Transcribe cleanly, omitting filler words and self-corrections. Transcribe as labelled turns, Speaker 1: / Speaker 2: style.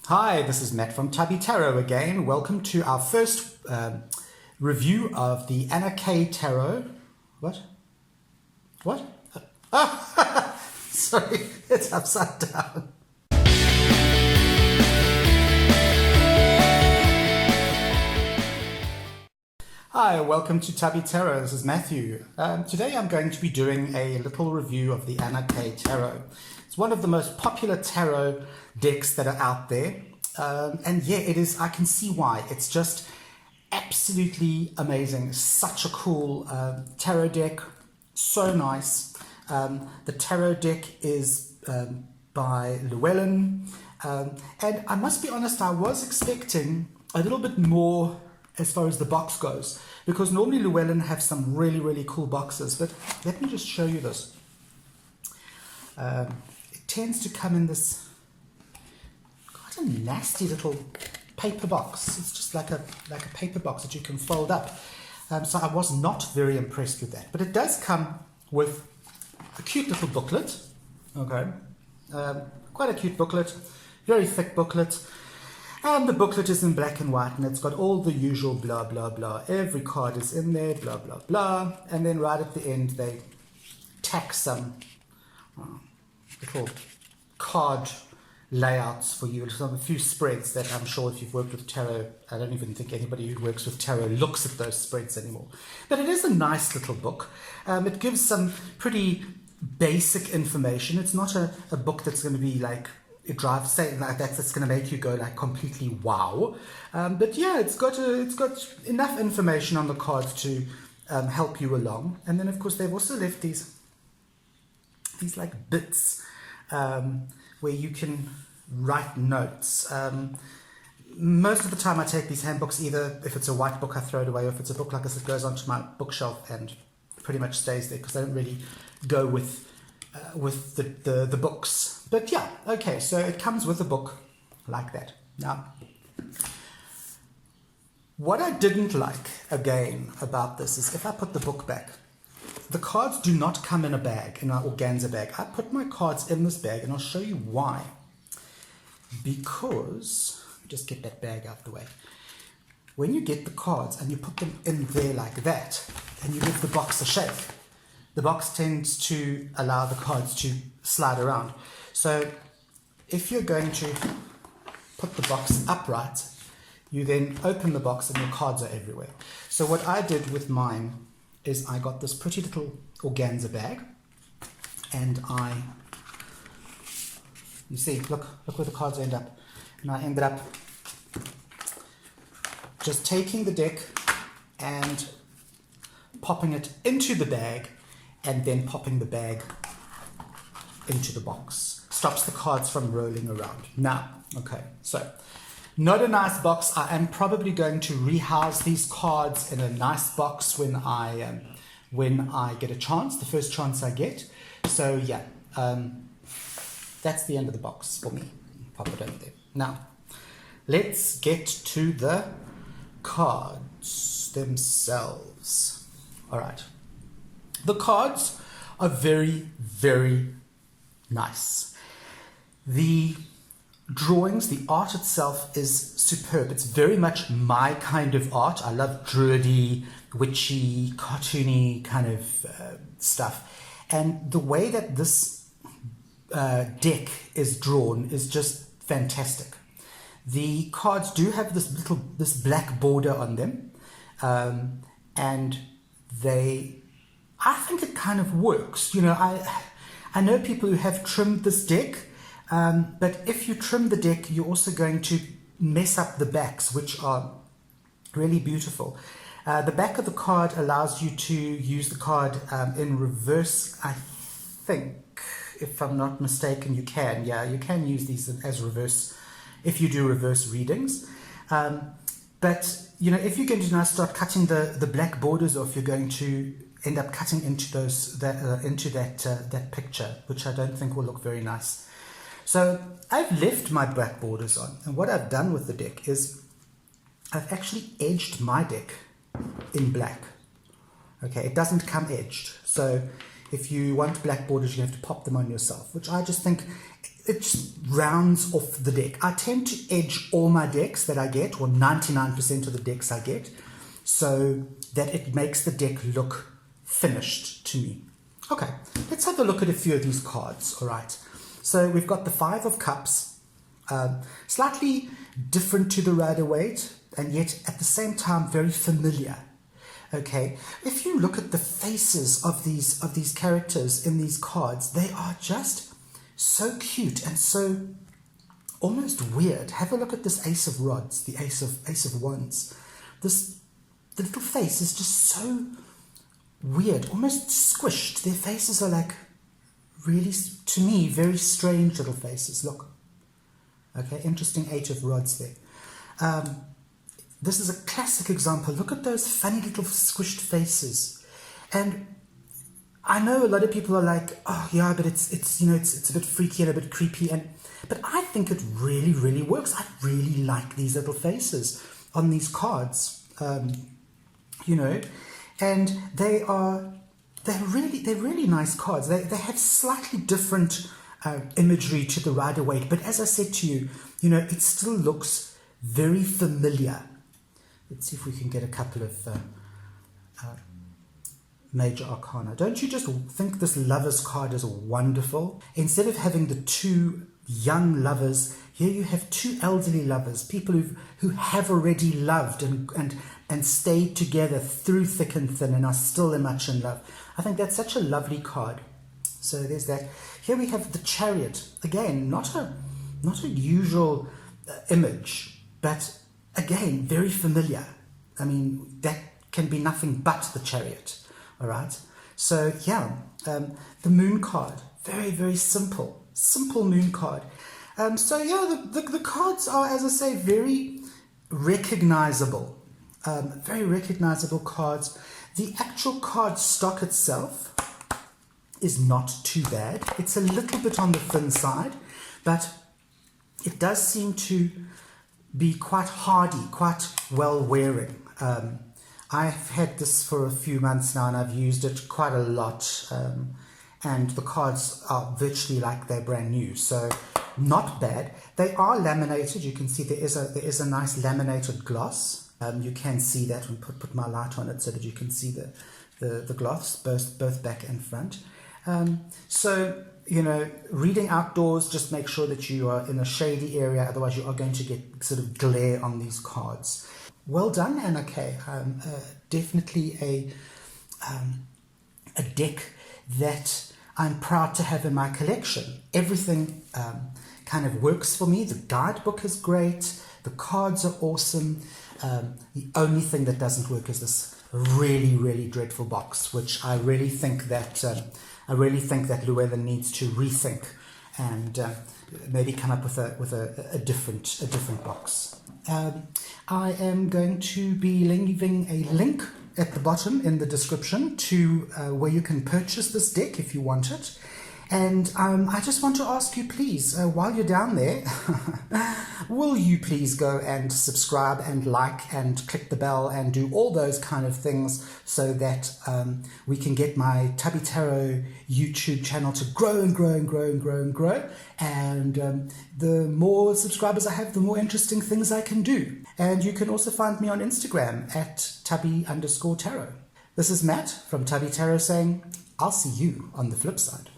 Speaker 1: Hi, this is Matt from Tubby Tarot again. Welcome to our first review of the Anna K Tarot. What? Ah, sorry, it's upside down. Hi, welcome to Tubby Tarot. This is Matthew. Today I'm going to be doing a little review of the Anna K Tarot. It's one of the most popular tarot decks that are out there. And yeah, it is. I can see why. It's just absolutely amazing. Such a cool tarot deck. So nice. The tarot deck is by Llewellyn. And I must be honest, I was expecting a little bit more as far as the box goes, because normally Llewellyn have some really cool boxes, but let me just show you this. It tends to come in this quite a nasty little paper box. It's just like a paper box that you can fold up. So I was not very impressed with that, but it does come with a cute little booklet. Okay, quite a cute booklet, very thick booklet. And the booklet is in black and white, and it's got all the usual blah, blah, blah. Every card is in there, blah, blah, blah. And then right at the end, they tack some little card layouts for you. A few spreads that I'm sure if you've worked with tarot, I don't even think anybody who works with tarot looks at those spreads anymore. But it is a nice little book. It gives some pretty basic information. It's not a book that's going to be like, it drives say like that's going to make you go like completely wow, but yeah, it's got enough information on the cards to help you along. And then of course they've also left these like bits where you can write notes. Most of the time I take these handbooks, either if it's a white book I throw it away, or if it's a book like this it goes onto my bookshelf and pretty much stays there, because they don't really go with the books. But yeah, okay, so it comes with a book like that. Now, what I didn't like, again, about this is if I put the book back, the cards do not come in a bag, in an organza bag. I put my cards in this bag, and I'll show you why. Because, just get that bag out of the way. When you get the cards and you put them in there like that, and you give the box a shake, the box tends to allow the cards to slide around. So if you're going to put the box upright, you then open the box and your cards are everywhere. So what I did with mine is I got this pretty little organza bag, and you see, look where the cards end up. And I ended up just taking the deck and popping it into the bag, and then popping the bag into the box. Stops the cards from rolling around. Now, okay, so not a nice box. I am probably going to rehouse these cards in a nice box when I get a chance, the first chance I get. So yeah, that's the end of the box for me. Pop it over there. Now, let's get to the cards themselves. All right. The cards are very nice. The drawings, the art itself is superb. It's very much my kind of art. I love druidy, witchy, cartoony kind of stuff. And the way that this deck is drawn is just fantastic. The cards do have this black border on them, and I think it kind of works. You know, I know people who have trimmed this deck, but if you trim the deck, you're also going to mess up the backs, which are really beautiful. The back of the card allows you to use the card in reverse, I think, if I'm not mistaken. You can, yeah, you can use these as reverse if you do reverse readings. But, you know, if you're going to now start cutting the black borders off, you're going to end up cutting into that picture, which I don't think will look very nice. So I've left my black borders on, and what I've done with the deck is I've actually edged my deck in black. Okay, it doesn't come edged. So If you want black borders, you have to pop them on yourself, which I just think it just rounds off the deck. I tend to edge all my decks that I get, or 99% of the decks I get, so that it makes the deck look finished to me. Okay, let's have a look at a few of these cards, all right. So we've got the Five of Cups, slightly different to the Rider-Waite, and yet at the same time very familiar. Okay, if you look at the faces of these characters in these cards, they are just so cute and so almost weird. Have a look at this Ace of Rods, the Ace of Wands. The little face is just so weird, almost squished. Their faces are like really, to me, very strange little faces. Look. Okay, interesting Eight of Rods there. This is a classic example. Look at those funny little squished faces. And I know a lot of people are like, oh yeah, but it's you know, it's a bit freaky and a bit creepy, but I think it really, really works. I really like these little faces on these cards. You know, and they're really nice cards. They have slightly different imagery to the Rider-Waite, but as I said to you, you know, it still looks very familiar. Let's see if we can get a couple of major arcana. Don't you just think this Lovers card is wonderful? Instead of having the two young lovers, here you have two elderly lovers, people who have already loved and stayed together through thick and thin and are still much in love. I think that's such a lovely card. So there's that. Here we have the Chariot. Again, not a usual image, but again, very familiar. I mean, that can be nothing but the Chariot. All right. So yeah, the Moon card, very, very simple Moon card. So yeah, the cards are, as I say, very recognizable. Very recognizable cards. The actual card stock itself is not too bad. It's a little bit on the thin side, but it does seem to be quite hardy, quite well wearing. I've had this for a few months now and I've used it quite a lot, and the cards are virtually like they're brand new, so not bad. They are laminated. You can see there is a nice laminated gloss. You can see that when put my light on it so that you can see the gloss, both back and front. So, you know, reading outdoors, just make sure that you are in a shady area, otherwise you are going to get sort of glare on these cards. Well done, Anna Kay. Definitely a deck that I'm proud to have in my collection. Everything kind of works for me. The guidebook is great. The cards are awesome. The only thing that doesn't work is this really, really dreadful box, which I really think that Llewellyn needs to rethink and maybe come up with a different box. I am going to be leaving a link at the bottom in the description to where you can purchase this deck if you want it. And I just want to ask you, please, while you're down there, will you please go and subscribe and like and click the bell and do all those kind of things so that we can get my Tubby Tarot YouTube channel to grow and grow and grow and grow and grow. And the more subscribers I have, the more interesting things I can do. And you can also find me on Instagram at Tubby_Tarot. This is Matt from Tubby Tarot saying, I'll see you on the flip side.